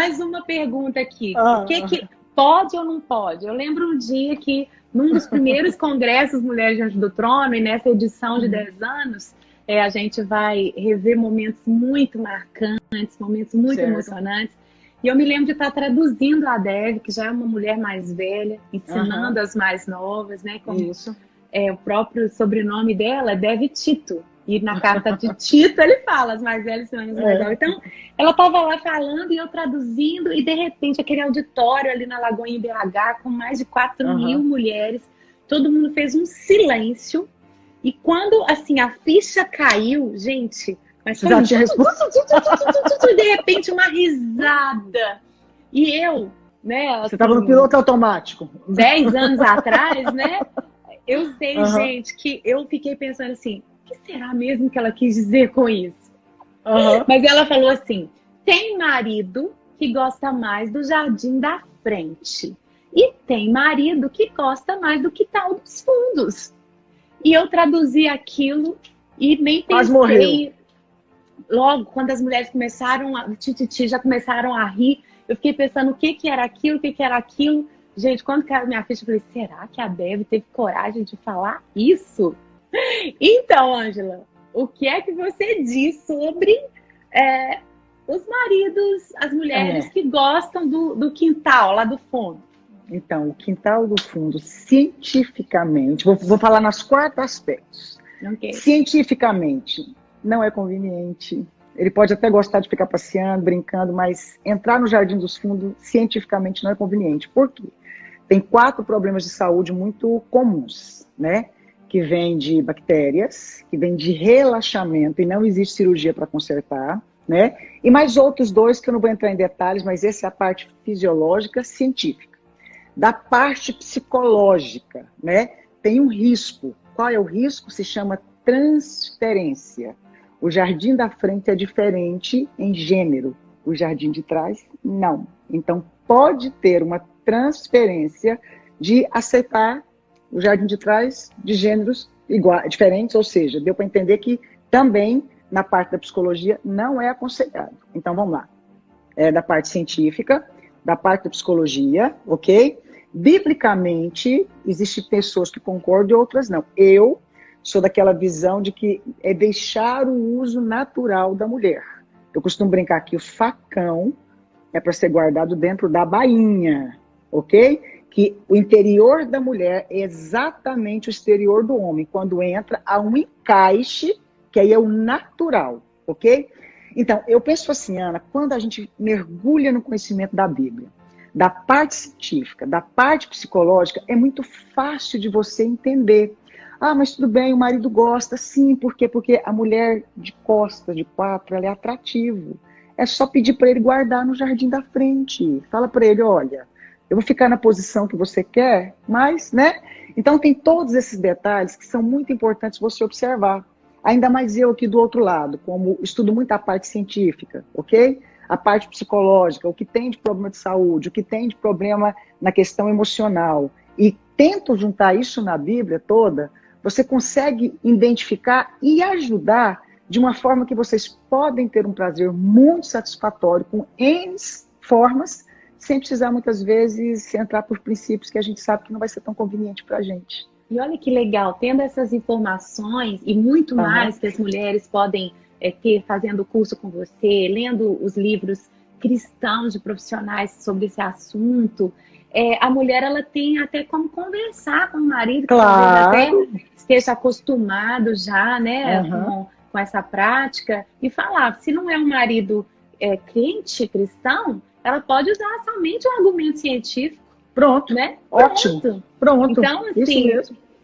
mais uma pergunta aqui. Ah, O que que pode ou não pode? Eu lembro um dia que, num dos primeiros congressos Mulheres Diante do Trono, e nessa edição de 10 anos, a gente vai rever momentos muito marcantes, momentos muito certo. emocionantes. E eu me lembro de estar traduzindo a Dev, que já é uma mulher mais velha, ensinando as mais novas, né? Como Isso. o próprio sobrenome dela é Dev Tito. E na carta de Tito ele fala, as mais velhas ensinando as mais novas. Então, ela estava lá falando e eu traduzindo, e de repente aquele auditório ali na Lagoinha em BH, com mais de 4.000 mulheres, todo mundo fez um silêncio. E quando, assim, a ficha caiu, gente... Mas você já tinha resposta? De repente, uma risada. E eu, né? Assim, você estava no piloto automático. 10 anos atrás, né? Eu sei, gente, que eu fiquei pensando assim, o que será mesmo que ela quis dizer com isso? Mas ela falou assim, tem marido que gosta mais do jardim da frente. E tem marido que gosta mais do quintal dos fundos. E eu traduzi aquilo e nem quase morreu. pensei... Logo, quando as mulheres começaram, já começaram a rir, eu fiquei pensando o que era aquilo, o que era aquilo. Gente, quando caiu minha ficha, eu falei, será que a Dev teve coragem de falar isso? Então, Ângela, o que é que você diz sobre os maridos, as mulheres que gostam do quintal, lá do fundo? Então, o quintal do fundo, cientificamente, vou falar nos 4 aspectos. Okay. Cientificamente, não é conveniente. Ele pode até gostar de ficar passeando, brincando, mas entrar no Jardim dos Fundos, cientificamente, não é conveniente. Por quê? Tem 4 problemas de saúde muito comuns, né? Que vem de bactérias, que vem de relaxamento, e não existe cirurgia para consertar, né? E mais outros 2 que eu não vou entrar em detalhes, mas essa é a parte fisiológica, científica. Da parte psicológica, né? Tem um risco. Qual é o risco? Se chama transferência. O jardim da frente é diferente em gênero. O jardim de trás, não. Então, pode ter uma transferência de aceitar o jardim de trás de gêneros diferentes, ou seja, deu para entender que também, na parte da psicologia, não é aconselhado. Então, vamos lá. Da parte científica, da parte da psicologia, ok? Biblicamente, existem pessoas que concordam e outras não. Eu sou daquela visão de que é deixar o uso natural da mulher. Eu costumo brincar que o facão é para ser guardado dentro da bainha, ok? Que o interior da mulher é exatamente o exterior do homem. Quando entra, há um encaixe, que aí é o natural, ok? Então, eu penso assim, Ana, quando a gente mergulha no conhecimento da Bíblia, da parte científica, da parte psicológica, é muito fácil de você entender. Ah, mas tudo bem, o marido gosta. Sim, por quê? Porque a mulher de costas, de 4, ela é atrativo. É só pedir para ele guardar no jardim da frente. Fala para ele, olha, eu vou ficar na posição que você quer, mas, né? Então tem todos esses detalhes que são muito importantes você observar. Ainda mais eu aqui do outro lado, como estudo muito a parte científica, ok? A parte psicológica, o que tem de problema de saúde, o que tem de problema na questão emocional. E tento juntar isso na Bíblia toda. Você consegue identificar e ajudar de uma forma que vocês podem ter um prazer muito satisfatório com N formas, sem precisar muitas vezes entrar por princípios que a gente sabe que não vai ser tão conveniente para a gente. E olha que legal, tendo essas informações e muito mais que as mulheres podem ter fazendo o curso com você, lendo os livros cristãos de profissionais sobre esse assunto, a mulher ela tem até como conversar com o marido, que talvez até esteja acostumado já, né, com essa prática, e falar, se não é um marido crente, cristão, ela pode usar somente um argumento científico. Pronto, né? Ótimo. Pronto. Então, assim,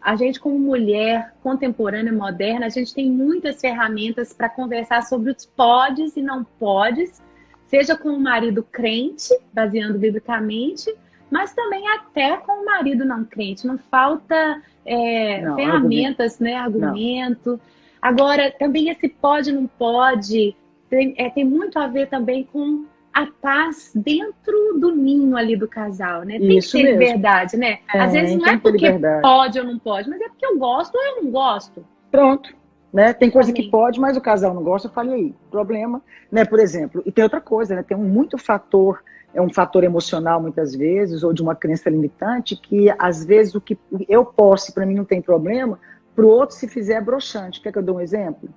a gente como mulher contemporânea, moderna, a gente tem muitas ferramentas para conversar sobre os podes e não podes, seja com o marido crente, baseando biblicamente, mas também até com o marido não crente. Não falta ferramentas, argumento. Não. Agora, também esse pode, não pode, tem muito a ver também com a paz dentro do ninho ali do casal, né? Tem que ter liberdade, né? Às vezes não é porque pode ou não pode, mas é porque eu gosto ou eu não gosto. Pronto. né? Tem coisa que Também. pode, mas o casal não gosta, eu falei aí, problema, né? Por exemplo, e tem outra coisa, né? Tem muito fator, é um fator emocional muitas vezes, ou de uma crença limitante, que às vezes o que eu posso, para mim não tem problema, para o outro se fizer é broxante. Quer que eu dê um exemplo?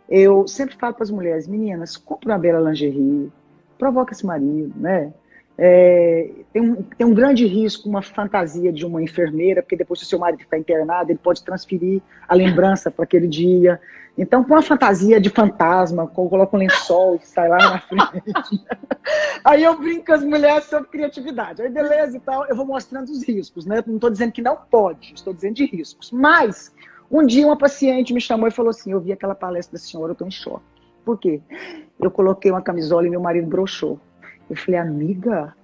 Eu sempre falo para as mulheres, meninas, compra uma bela lingerie, provoca esse marido, né? Tem um grande risco, uma fantasia de uma enfermeira, porque depois, se o seu marido ficar internado, ele pode transferir a lembrança para aquele dia. Então, com uma fantasia de fantasma, coloca um lençol e sai lá na frente. Aí eu brinco com as mulheres sobre criatividade. Aí, beleza e tal, eu vou mostrando os riscos, né? Não estou dizendo que não pode, estou dizendo de riscos. Mas, um dia uma paciente me chamou e falou assim, eu vi aquela palestra da senhora, eu estou em choque. Por quê? Eu coloquei uma camisola e meu marido broxou. Eu falei, amiga,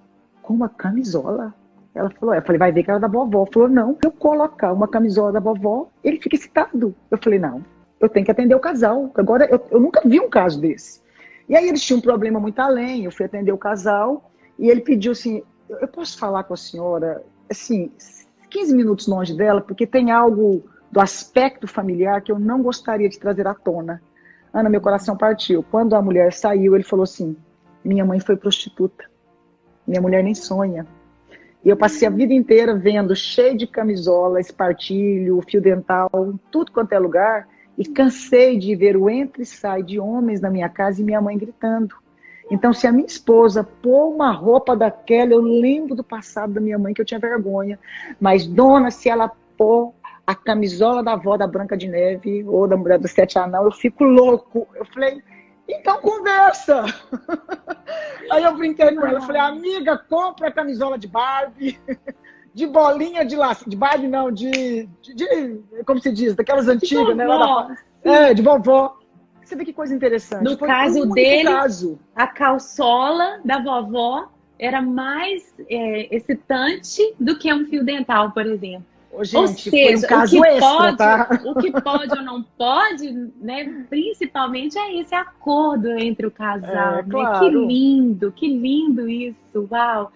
com uma camisola? Ela falou, eu falei, vai ver que era da vovó. Falou, não, se eu colocar uma camisola da vovó, ele fica excitado. Eu falei, não, eu tenho que atender o casal. Agora, eu nunca vi um caso desse. E aí eles tinham um problema muito além, eu fui atender o casal, e ele pediu assim, eu posso falar com a senhora, assim, 15 minutos longe dela, porque tem algo do aspecto familiar que eu não gostaria de trazer à tona. Ana, meu coração partiu. Quando a mulher saiu, ele falou assim, minha mãe foi prostituta. Minha mulher nem sonha. E eu passei a vida inteira vendo cheio de camisola, espartilho, fio dental, tudo quanto é lugar. E cansei de ver o entra e sai de homens na minha casa e minha mãe gritando. Então, se a minha esposa pôr uma roupa daquela, eu lembro do passado da minha mãe, que eu tinha vergonha. Mas, dona, se ela pôr a camisola da avó da Branca de Neve ou da mulher dos Sete Anão, eu fico louco. Eu falei, então conversa. Aí eu brinquei com ela, falei, amiga, compra a camisola de Barbie, de bolinha de laço, de Barbie não, como se diz, daquelas antigas, né? Vovó. De vovó. Você vê que coisa interessante. No Foi caso um dele, caso. a calçola da vovó era mais excitante do que um fio dental, por exemplo. Ô, gente, ou seja, foi um caso extra, tá? o que pode ou não pode, né? Principalmente é esse acordo entre o casal, né? Claro. Que lindo isso, uau!